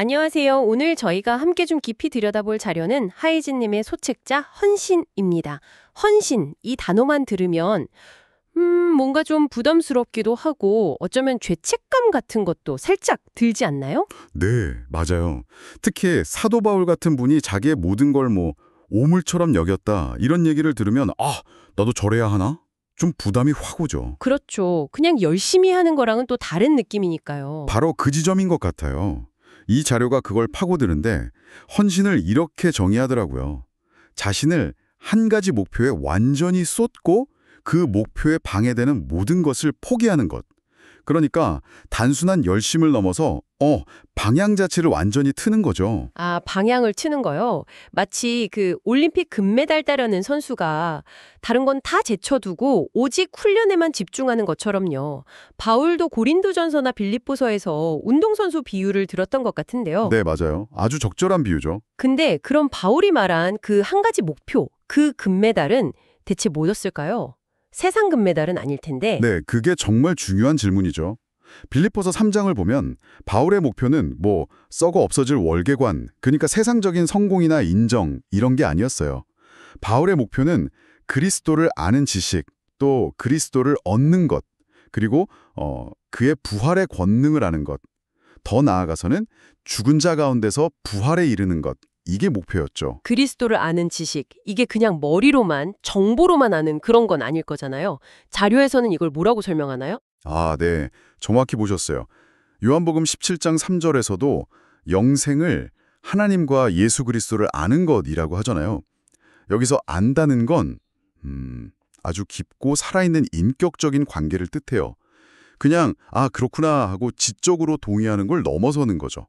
안녕하세요. 오늘 저희가 함께 좀 깊이 들여다볼 자료는 하이진님의 소책자 헌신입니다. 헌신, 이 단어만 들으면 뭔가 좀 부담스럽기도 하고 어쩌면 죄책감 같은 것도 살짝 들지 않나요? 네, 맞아요. 특히 사도 바울 같은 분이 자기의 모든 걸 뭐 오물처럼 여겼다 이런 얘기를 들으면 나도 저래야 하나? 좀 부담이 확 오죠. 그렇죠. 그냥 열심히 하는 거랑은 또 다른 느낌이니까요. 바로 그 지점인 것 같아요. 이 자료가 그걸 파고드는데 헌신을 이렇게 정의하더라고요. 자신을 한 가지 목표에 완전히 쏟고 그 목표에 방해되는 모든 것을 포기하는 것. 그러니까 단순한 열심을 넘어서 방향 자체를 완전히 트는 거죠. 아, 방향을 트는 거요. 마치 그 올림픽 금메달 따려는 선수가 다른 건 다 제쳐두고 오직 훈련에만 집중하는 것처럼요. 바울도 고린도전서나 빌립보서에서 운동선수 비유를 들었던 것 같은데요. 네, 맞아요. 아주 적절한 비유죠. 근데 그럼 바울이 말한 그 한 가지 목표, 그 금메달은 대체 뭐였을까요? 세상 금메달은 아닐 텐데. 네, 그게 정말 중요한 질문이죠. 빌립보서 3장을 보면 바울의 목표는 뭐 썩어 없어질 월계관, 그러니까 세상적인 성공이나 인정 이런 게 아니었어요. 바울의 목표는 그리스도를 아는 지식, 또 그리스도를 얻는 것, 그리고 그의 부활의 권능을 아는 것, 더 나아가서는 죽은 자 가운데서 부활에 이르는 것, 이게 목표였죠. 그리스도를 아는 지식, 이게 그냥 머리로만, 정보로만 아는 그런 건 아닐 거잖아요. 자료에서는 이걸 뭐라고 설명하나요? 네. 정확히 보셨어요. 요한복음 17장 3절에서도 영생을 하나님과 예수 그리스도를 아는 것이라고 하잖아요. 여기서 안다는 건 아주 깊고 살아있는 인격적인 관계를 뜻해요. 그냥 그렇구나 하고 지적으로 동의하는 걸 넘어서는 거죠.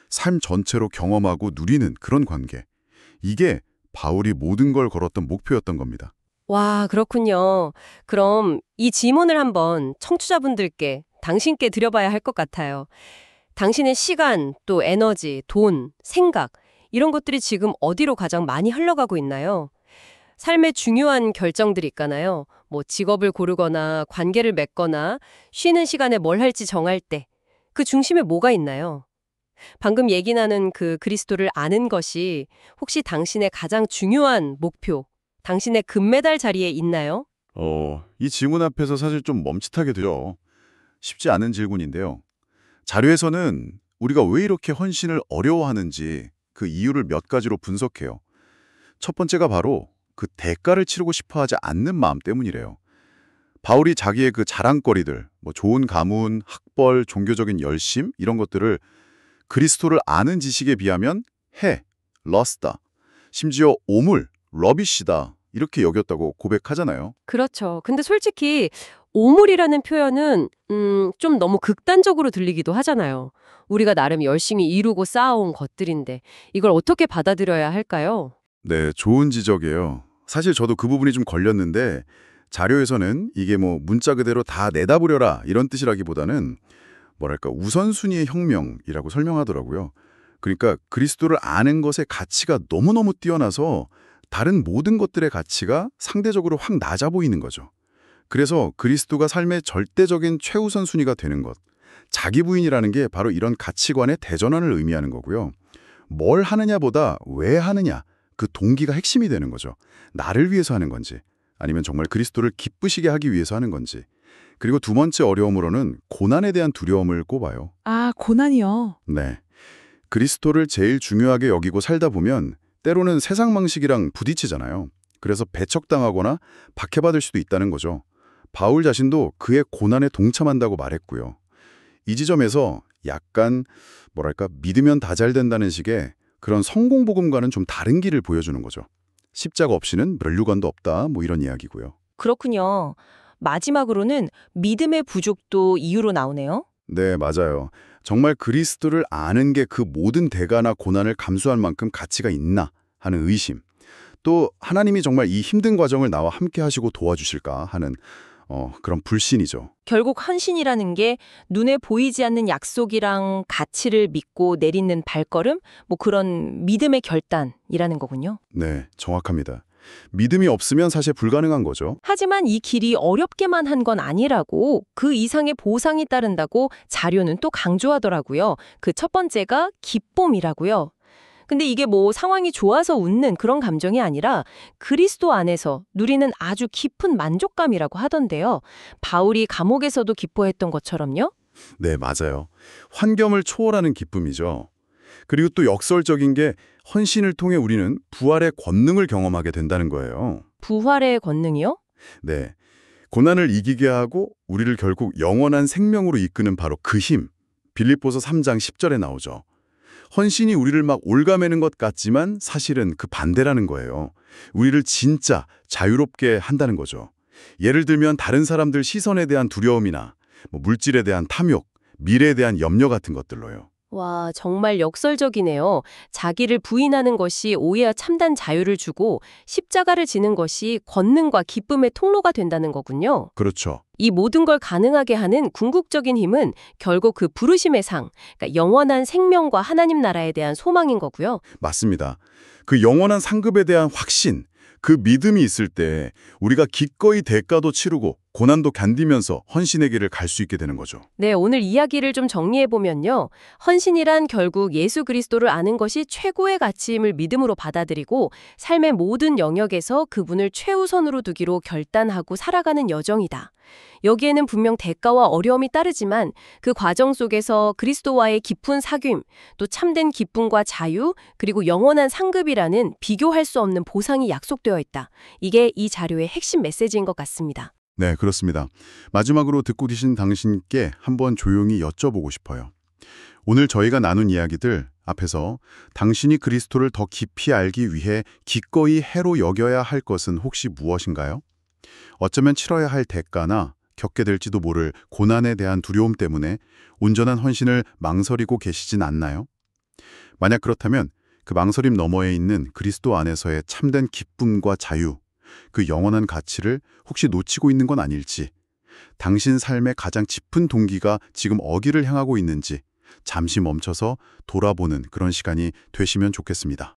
삶 전체로 경험하고 누리는 그런 관계. 이게 바울이 모든 걸 걸었던 목표였던 겁니다. 와, 그렇군요. 그럼 이 지문을 한번 청취자분들께, 당신께 드려봐야 할 것 같아요. 당신의 시간, 또 에너지, 돈, 생각, 이런 것들이 지금 어디로 가장 많이 흘러가고 있나요? 삶의 중요한 결정들이 있잖아요. 뭐 직업을 고르거나 관계를 맺거나 쉬는 시간에 뭘 할지 정할 때 그 중심에 뭐가 있나요? 방금 얘기 나눈 그 그리스도를 아는 것이 혹시 당신의 가장 중요한 목표, 당신의 금메달 자리에 있나요? 이 질문 앞에서 사실 좀 멈칫하게 되죠. 쉽지 않은 질문인데요. 자료에서는 우리가 왜 이렇게 헌신을 어려워하는지 그 이유를 몇 가지로 분석해요. 첫 번째가 바로 그 대가를 치르고 싶어 하지 않는 마음 때문이래요. 바울이 자기의 그 자랑거리들, 뭐 좋은 가문, 학벌, 종교적인 열심 이런 것들을 그리스도를 아는 지식에 비하면 러스다, 심지어 오물, 러비시다 이렇게 여겼다고 고백하잖아요. 그렇죠. 근데 솔직히 오물이라는 표현은 좀 너무 극단적으로 들리기도 하잖아요. 우리가 나름 열심히 이루고 쌓아온 것들인데 이걸 어떻게 받아들여야 할까요? 네, 좋은 지적이에요. 사실 저도 그 부분이 좀 걸렸는데 자료에서는 이게 뭐 문자 그대로 다 내다보려라 이런 뜻이라기보다는 뭐랄까 우선순위의 혁명이라고 설명하더라고요. 그러니까 그리스도를 아는 것의 가치가 너무너무 뛰어나서 다른 모든 것들의 가치가 상대적으로 확 낮아 보이는 거죠. 그래서 그리스도가 삶의 절대적인 최우선 순위가 되는 것. 자기 부인이라는 게 바로 이런 가치관의 대전환을 의미하는 거고요. 뭘 하느냐보다 왜 하느냐, 그 동기가 핵심이 되는 거죠. 나를 위해서 하는 건지, 아니면 정말 그리스도를 기쁘시게 하기 위해서 하는 건지. 그리고 두 번째 어려움으로는 고난에 대한 두려움을 꼽아요. 아, 고난이요. 네. 그리스도를 제일 중요하게 여기고 살다 보면 때로는 세상 방식이랑 부딪히잖아요. 그래서 배척당하거나 박해받을 수도 있다는 거죠. 바울 자신도 그의 고난에 동참한다고 말했고요. 이 지점에서 약간 뭐랄까 믿으면 다 잘 된다는 식의 그런 성공복음과는 좀 다른 길을 보여주는 거죠. 십자가 없이는 면류관도 없다 뭐 이런 이야기고요. 그렇군요. 마지막으로는 믿음의 부족도 이유로 나오네요. 네, 맞아요. 정말 그리스도를 아는 게 그 모든 대가나 고난을 감수할 만큼 가치가 있나 하는 의심. 또 하나님이 정말 이 힘든 과정을 나와 함께 하시고 도와주실까 하는 그런 불신이죠. 결국 헌신이라는 게 눈에 보이지 않는 약속이랑 가치를 믿고 내딛는 발걸음, 뭐 그런 믿음의 결단이라는 거군요. 네, 정확합니다. 믿음이 없으면 사실 불가능한 거죠. 하지만 이 길이 어렵게만 한 건 아니라고 그 이상의 보상이 따른다고 자료는 또 강조하더라고요. 그 첫 번째가 기쁨이라고요. 근데 이게 뭐 상황이 좋아서 웃는 그런 감정이 아니라 그리스도 안에서 누리는 아주 깊은 만족감이라고 하던데요. 바울이 감옥에서도 기뻐했던 것처럼요. 네, 맞아요. 환경을 초월하는 기쁨이죠. 그리고 또 역설적인 게 헌신을 통해 우리는 부활의 권능을 경험하게 된다는 거예요. 부활의 권능이요? 네. 고난을 이기게 하고 우리를 결국 영원한 생명으로 이끄는 바로 그 힘. 빌립보서 3장 10절에 나오죠. 헌신이 우리를 막 올가매는 것 같지만 사실은 그 반대라는 거예요. 우리를 진짜 자유롭게 한다는 거죠. 예를 들면 다른 사람들 시선에 대한 두려움이나 물질에 대한 탐욕, 미래에 대한 염려 같은 것들로요. 와, 정말 역설적이네요. 자기를 부인하는 것이 오히려 참된 자유를 주고 십자가를 지는 것이 권능과 기쁨의 통로가 된다는 거군요. 그렇죠. 이 모든 걸 가능하게 하는 궁극적인 힘은 결국 그 부르심의 상, 그러니까 영원한 생명과 하나님 나라에 대한 소망인 거고요. 맞습니다. 그 영원한 상급에 대한 확신, 그 믿음이 있을 때 우리가 기꺼이 대가도 치르고 고난도 견디면서 헌신의 길을 갈 수 있게 되는 거죠. 네, 오늘 이야기를 좀 정리해보면요. 헌신이란 결국 예수 그리스도를 아는 것이 최고의 가치임을 믿음으로 받아들이고 삶의 모든 영역에서 그분을 최우선으로 두기로 결단하고 살아가는 여정이다. 여기에는 분명 대가와 어려움이 따르지만 그 과정 속에서 그리스도와의 깊은 사귐, 또 참된 기쁨과 자유, 그리고 영원한 상급이라는 비교할 수 없는 보상이 약속되어 있다. 이게 이 자료의 핵심 메시지인 것 같습니다. 네, 그렇습니다. 마지막으로 듣고 계신 당신께 한번 조용히 여쭤보고 싶어요. 오늘 저희가 나눈 이야기들 앞에서 당신이 그리스도를 더 깊이 알기 위해 기꺼이 해로 여겨야 할 것은 혹시 무엇인가요? 어쩌면 치러야 할 대가나 겪게 될지도 모를 고난에 대한 두려움 때문에 온전한 헌신을 망설이고 계시진 않나요? 만약 그렇다면 그 망설임 너머에 있는 그리스도 안에서의 참된 기쁨과 자유, 그 영원한 가치를 혹시 놓치고 있는 건 아닐지, 당신 삶의 가장 짙은 동기가 지금 어디를 향하고 있는지 잠시 멈춰서 돌아보는 그런 시간이 되시면 좋겠습니다.